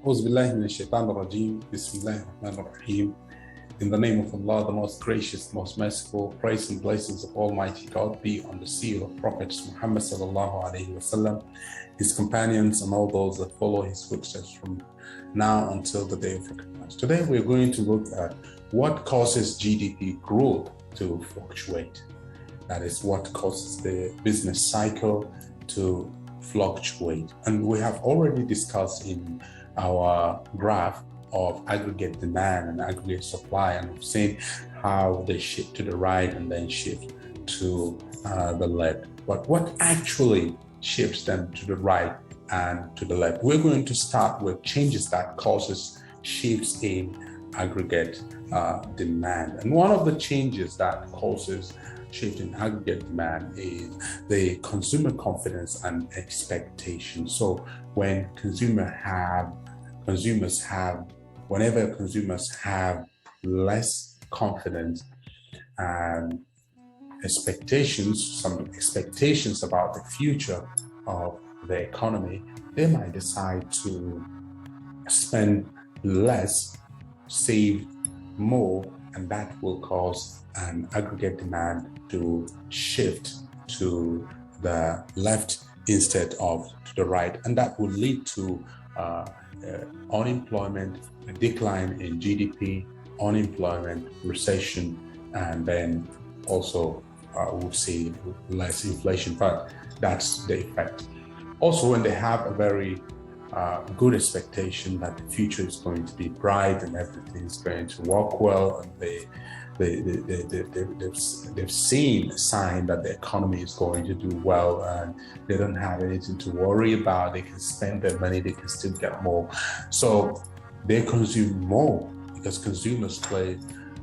أعوذ بالله من الشيطان الرجيم. بسم الله الرحمن الرحيم. In the name of Allah, the most gracious, most merciful, praise and blessings of Almighty God be on the seal of Prophets Muhammad sallallahu alaihi wasallam, his companions, and all those that follow his footsteps from now until the day of recompense. Today, we're going to look at what causes GDP growth to fluctuate. That is what causes the business cycle to fluctuate. And we have already discussed in our graph of aggregate demand and aggregate supply, and we've seen how they shift to the right and then shift to the left. But what actually shifts them to the right and to the left? We're going to start with changes that causes shifts in aggregate demand. And one of the changes that causes shift in aggregate demand is the consumer confidence and expectation. So when whenever consumers have less confidence and some expectations about the future of the economy, they might decide to spend less, save more, and that will cause an aggregate demand to shift to the left instead of to the right, and that will lead to unemployment, a decline in GDP, unemployment, recession, and then also we'll see less inflation, but that's the effect. Also, when they have a very good expectation that the future is going to be bright and everything is going to work well, and they've seen a sign that the economy is going to do well, and they don't have anything to worry about. They can spend their money, they can still get more. So they consume more because consumers play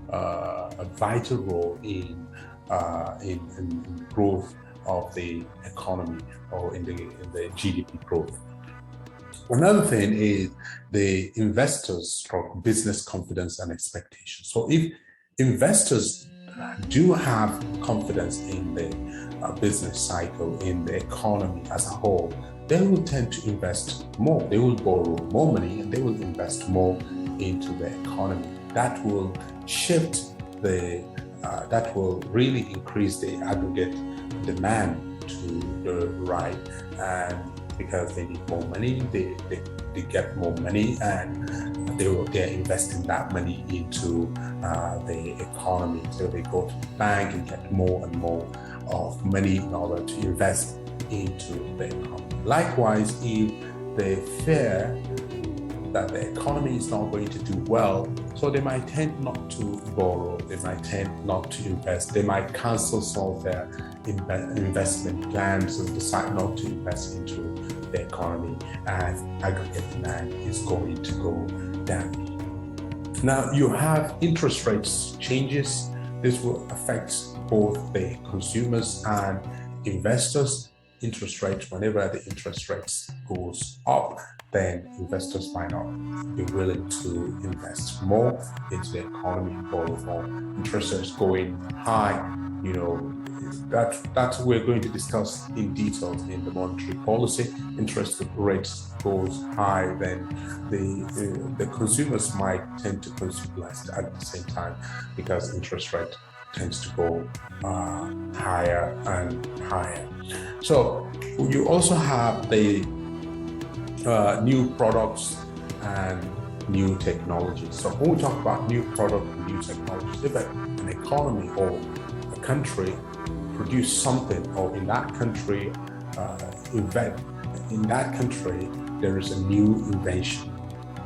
a vital role in growth of the economy or in the GDP growth. Another thing is the investors' or business confidence and expectation. So if investors do have confidence in the business cycle, in the economy as a whole, they will tend to invest more. They will borrow more money and they will invest more into the economy. That will shift that will really increase the aggregate demand to the right, and because they need more money, they get more money, and they're investing that money into the economy. So they go to the bank and get more and more of money in order to invest into the economy. Likewise, if they fear that the economy is not going to do well, so they might tend not to borrow, they might tend not to invest, they might cancel some of their investment plans and decide not to invest into the economy, as aggregate demand is going to go down. Now you have interest rates changes. This will affect both the consumers and investors. Interest rates, whenever the interest rates goes up, then investors might not be willing to invest more into the economy, borrow more. Interest rates going high, that we're going to discuss in detail in the monetary policy. Interest rates goes high, then the consumers might tend to consume less at the same time, because interest rate tends to go higher and higher. So you also have the new products and new technologies. So when we talk about new product and new technologies, if an economy or a country produce something, or in that country there is a new invention.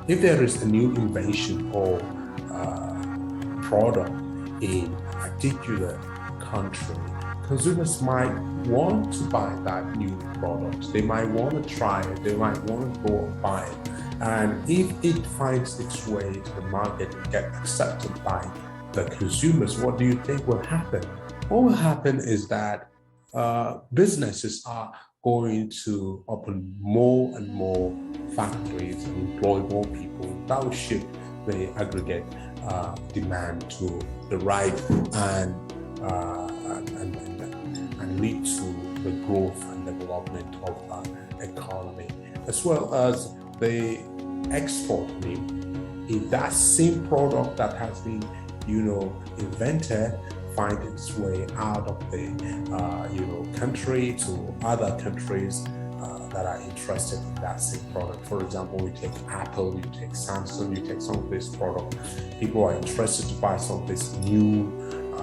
If there is a new invention or product in a particular country, consumers might want to buy that new product. They might want to try it. They might want to go and buy it. And if it finds its way to the market and get accepted by the consumers, what do you think will happen? What will happen is that businesses are going to open more and more factories and employ more people. That will shift the aggregate demand to the right and lead to the growth and development of the economy, as well as the export maybe, if that same product that has been, invented find its way out of the, country to other countries that are interested in that same product. For example, you take Apple, you take Samsung, you take some of these products. People are interested to buy some of these new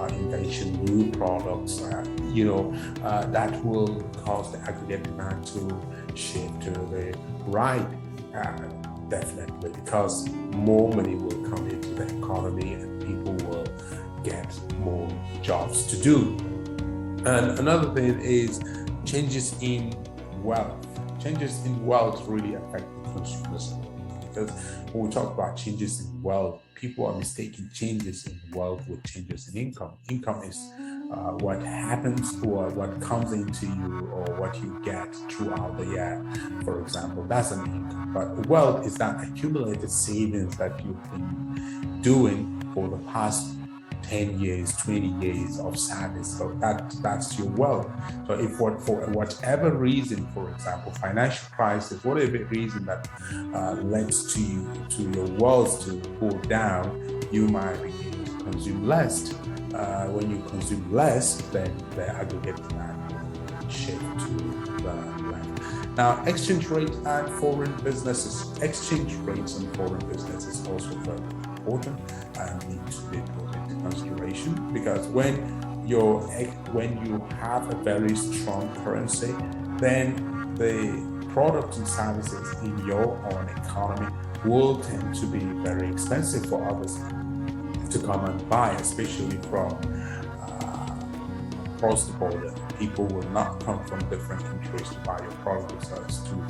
invention, new products, that will cause the aggregate demand to shift to the right, definitely, because more money will come into the economy and people will get more jobs to do. And another thing is changes in wealth. Changes in wealth really affect the consumers, because when we talk about changes in wealth, people are mistaking changes in wealth with changes in income. Income is what happens or what comes into you or what you get throughout the year. For example, that's an income. But wealth is that accumulated savings that you've been doing for the past 10 years, 20 years of service. So that's your wealth. So if for whatever reason, for example, financial crisis, whatever reason that led to your wealth to go down, you might begin to consume less. When you consume less, then the aggregate demand will shift to the left. Now, exchange rates and foreign businesses. Exchange rates and foreign businesses also very important and need to be put into consideration, because when you have a very strong currency, then the products and services in your own economy will tend to be very expensive for others to come and buy, especially from across the border. People will not come from different countries to buy your product because it's too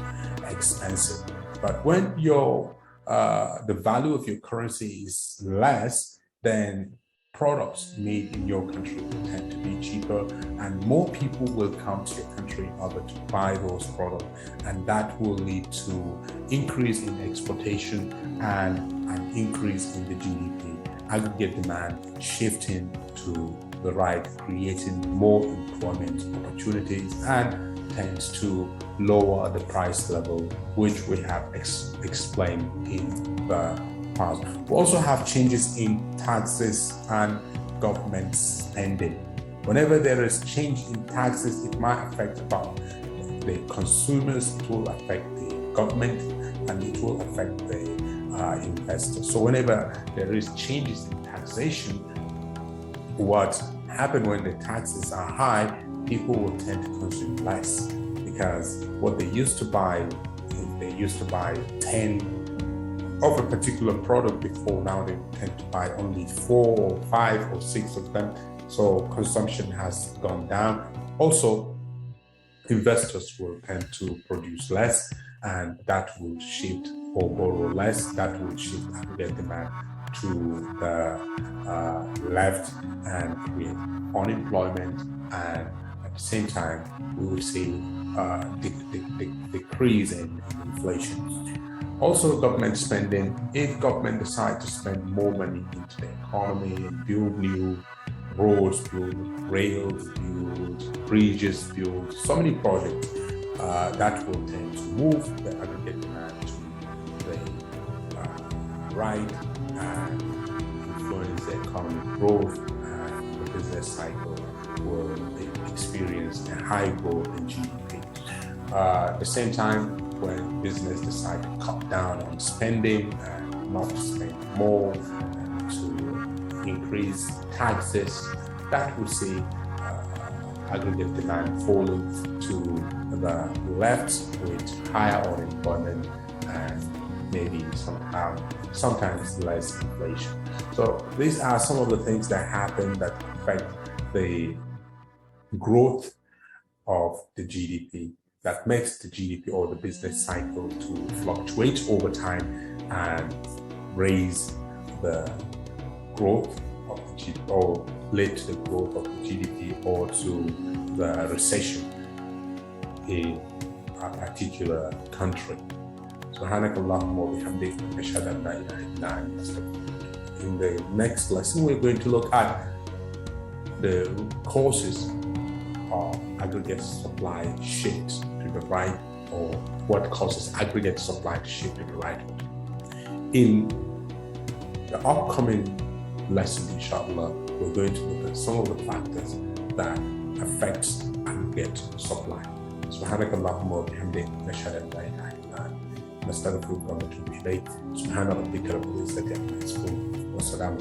expensive. But when the value of your currency is less, then products made in your country will tend to be cheaper, and more people will come to your country in order to buy those products, and that will lead to increase in exportation and an increase in the GDP. Aggregate demand shifting to the right, creating more employment opportunities, and tends to lower the price level, which we have explained in the past. We also have changes in taxes and government spending. Whenever there is change in taxes, it might affect about the consumers, it will affect the government, and it will affect the investors. So whenever there is changes in taxation, what happens when the taxes are high, people will tend to consume less, because what they used to buy, if they used to buy 10 of a particular product before, now they tend to buy only 4 or 5 or 6 of them. So consumption has gone down. Also, investors will tend to produce less, and that will shift, or borrow less, that will shift aggregate demand to the left and create unemployment, and at the same time we will see decrease in inflation. Also, government spending. If government decide to spend more money into the economy and build new roads, build rails, build bridges, build so many projects, that will tend to move the aggregate demand to the right and influence the economic growth, and the business cycle will experience a high growth in GDP. At the same time, when business decide to cut down on spending and not spend more and to increase taxes, that will see aggregate demand falling to the left with higher unemployment and maybe sometimes less inflation. So these are some of the things that happen that affect the growth of the GDP, that makes the GDP or the business cycle to fluctuate over time and raise the growth of the GDP, or lead to the growth of the GDP, or to the recession in a particular country. Subhanakallahumma wa bihamdika, ashhadu an la ilaha illa anta astaghfiruka. In the next lesson, we're going to look at the causes of aggregate supply shift to the right, or what causes aggregate supply to shift to the right. In the upcoming lesson, inshallah, we're going to look at some of the factors that affect aggregate supply. سبحانك اللهم وبحمدك نشهد ان لا اله الا انت نستغفرك ونتوب اليك سبحان ربك رب العزه عما يصفون وسلام